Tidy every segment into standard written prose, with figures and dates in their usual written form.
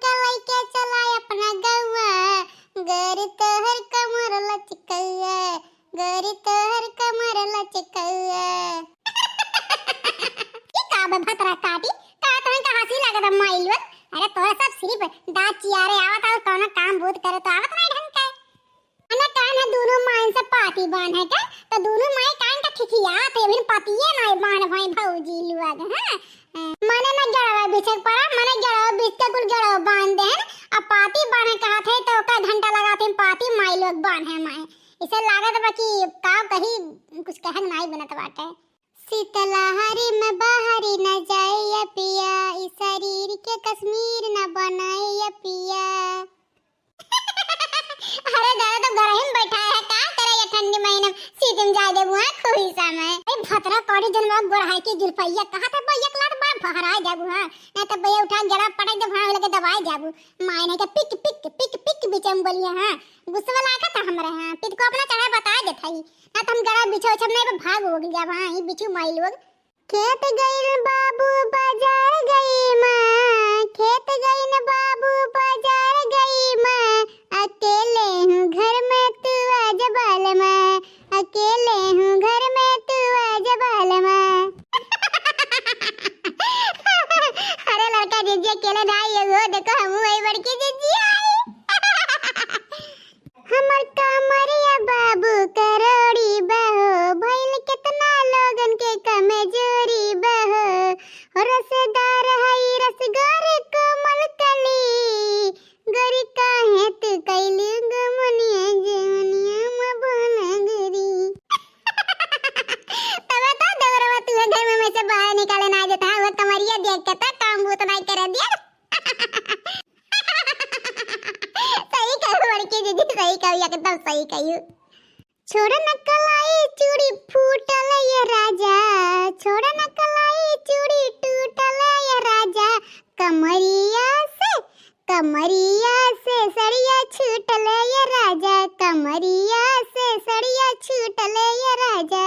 का लइका चला अपना गौआ, गर तोहर कमर लचकौआ, गर तोहर कमर लचकौआ। की का बे भतरा काटी का तोहन का हंसी लागत माइलवा। अरे तोरा सब सिर्फ दांत चियारे आवत और कोनो काम बहुत करे तो आवत नहीं ढंग का। अने कान है दोनों माइन से पाती बांध है का तो दोनों माई कान का खिखियात है बिन पतिये नहीं बांध भाई भौजी लुआ हां। मने न जड़वा बिछक पड़ा मने जड़वा बिछ के कुल जड़वा बांध दे अब पाती बांधे कहा थे तो का घंटा लगाते पाती माई लोग बांधे माई इसे लागत बाकी का कहीं कुछ कहन नहीं बनत बाटे। शीतलहरी में बाहरी न जाए पिया, इस शरीर के कश्मीर न बनाए पिया। अरे दादा तो घर ही बैठा है का करे ये ठंडी महीने सीतम जाए देबू है खोई समय। ए भतरा कड़ी जनवा गोरहाई के जुलपैया कहा था भैया क्लास बड़ा फहराए जाबू हां नहीं तो भैया उठा जड़ा पटक दे भाड़ लगे दबाए जाबू मायने के पिक पिक पिक पिक बिचम बोलिए हां गुस्सा वाला का था हमरे हां पिट को अपना चढ़ा बता दे थई ना तुम जड़ा बिछो छम नहीं भाग हो गया हां ई बिछू माई लोग। खेत गइल बाबू बाजार गई मां, खेत गइल बाबू बाजार गई मां, अकेले हूँ घर में तू आजा बाल मां, अकेले हूँ घर में तू आजा बाल मां। अरे लड़का जीजी अकेले ढाई हो देखो हम वही बड़की जीजी आई। हमर कमरिया बाबू करोड़ी बहो भइल कितना लोगन के कमजोरी बहो, रसदार हई रसगर कोमल कली, गरी काहे तू कैली गमनिया जवनिया में भनगरी। तब तो दौड़वा तू घर में से बाहर निकाले ना जाता वो कमरिया देख के तो काम भूत नहीं कर दिया। सही कहू लड़की दीदी सही कहू एकदम सही कहू। छोड़ न कलाई चूड़ी फूटल ये राजा, छोड़ न कलाई चूड़ी टूटल ये राजा, कमरिया से सड़िया छूटल ये राजा, कमरिया से सड़िया छूटल ये राजा।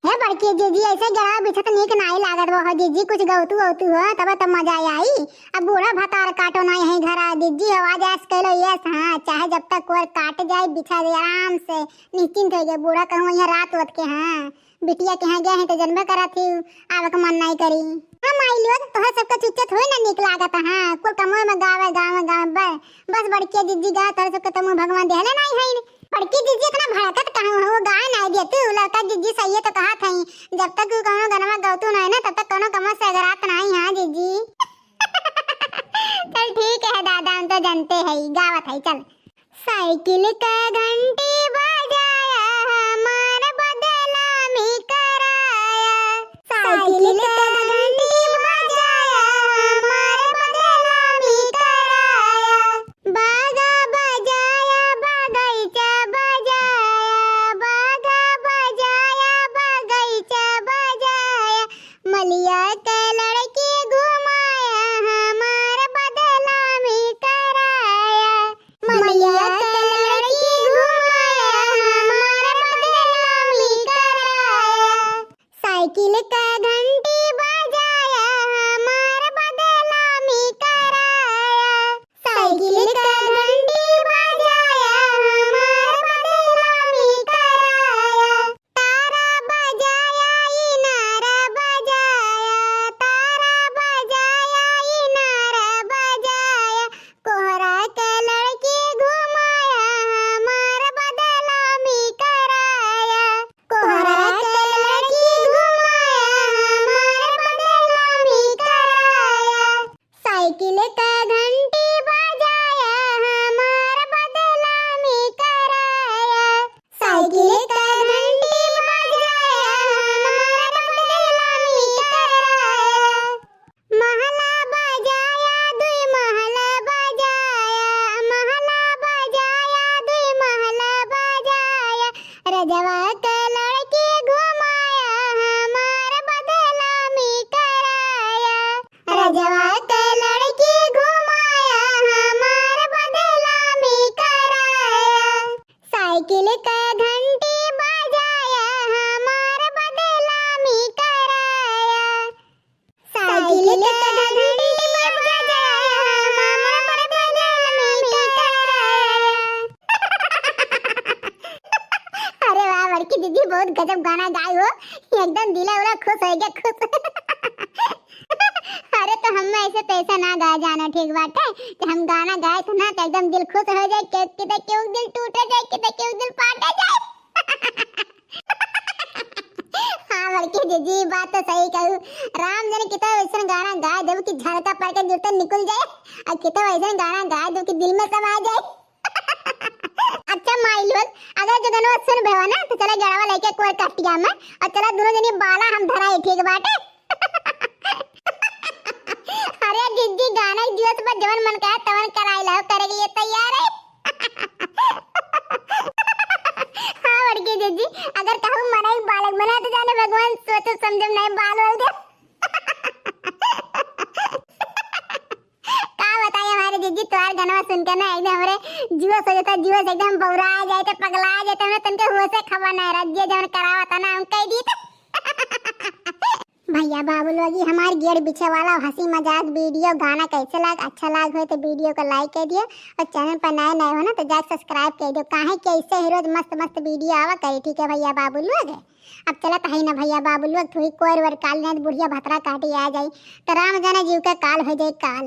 हे बड़की जीजी ऐसे गड़ा बिछत नीक नहीं लागत वो जीजी कुछ गौतू हो तब तो मजा आई। अब बूढ़ा भतार काटो ना यही घर आ जीजी आवाज ऐस कलो यस हां चाहे जब तक कोर काट जाए बिछा दे आराम से निश्चिंत हो गए बूढ़ा कहूं यहाँ रात वत के हां बिटिया के यहाँ गए हैं तो जन्म करा थी आवक मन नहीं करी। हां माई लोग तोहर सबका चुच्चत होई ना निक लागत हां कुल कमो में गावे बस बड़की जीजी गा तोहर सबका तमु भगवान देहले नहीं है। बड़की जीजी इतना भड़कत कहूं हो गाय नहीं दे तू लड़का जीजी सही है तो कहा थई जब तक कोनो गनमा गौतू नहीं ना तब तक कोनो कमो से अगरात नहीं हां जीजी। चल ठीक है दादा हम तो जानते हैं गावत है चल। साइकिल का घंटी बजाया हमार बदला में कराया, साइकिल का घंटी बजाया हमार बदला में कराया, बागा बजाया बगैचा बजाया, बागा बजाया बगैचा बजाया, मलिया के लड़की घुमाया हमार बदला में कराया, मलिया के लड़की घुमाया हमार बदला में कराया, साइकिल का घंटी बजाया हमार बदला में कराया, साइकिल का घंटी बजाया हमार बदला में कराया, तारा बजाया इनारा बजाया, तारा बजाया इनारा बजाया, कोहरा के लड़की घुमाया हमार बदला में कराया, कोहरा के लड़की घुमाया हमार बदला में कराया, साइकिल का घंटी बजाया हमार बदला में कराया, साइकिल का घंटी बजाया हमार बदला में कराया, महला बजाया दुई महला बजाया, महला बजाया दुई महला बजाया, रजवा के लड़की घुमाया हमार बदला में कराया, रजवा के लड़की गजब गाना गाई हो, एकदम दिल उला खुश हो गया, खुश। अरे तो हम ऐसे पैसा ना गा जाना, ठीक बात है कि हम गाना गाए तो ना तो एकदम दिल खुश हो जाए, किते क्यों दिल टूटे जाए, किते क्यों दिल फाटे जाए। हाँ बड़की जीजी बात तो सही कहू, राम जाने कितना वैसा गाना गाए जब कि झड़का पड़ के दिल से निकल जाए, और कितना वैसा गाना गाए जब कि दिल में समा जाए। अच्छा माई लोग, अगर जो गनवा सुन भेवा ना तो चला गड़ावा लेके कोई कटिया में और चला दोनों जनी बाला हम धराए, ठीक बात है। अरे जीजी गाना एक दिवस बाद जवन मन कहे तवन कराई ला, करेगी ये तैयार है। हाँ बड़की जीजी, अगर कहूँ मना ही बालक बना तो जाने भगवान सोचो समझो नहीं बाल हो गया। का बताइए हमारे जीजी, तुम्हारे गाना सुनकर ना एकदम हमारे जीव सो जाता, जीव से एकदम बौरा जाए तो पगला जाए तो तनके होश से खबर नहीं रह जवन करावा था ना हम कह दी था। भैया बाबू लोग हमारे गेट पीछे वाला हंसी मजाक वीडियो गाना कैसे लग, अच्छा लग हो तो वीडियो को लाइक कर दियो, और चैनल पर नए नए हो ना तो जाके सब्सक्राइब कर दियो, काहे कि ऐसे ही रोज मस्त मस्त वीडियो आवा करे, ठीक है भैया बाबू लोग। अब चला तो है ना भैया बाबू लोग, थोड़ी कोर वर काल नहीं बुढ़िया भतरा काटी आ जाई तो राम जाने जीव का काल हो जाए काल।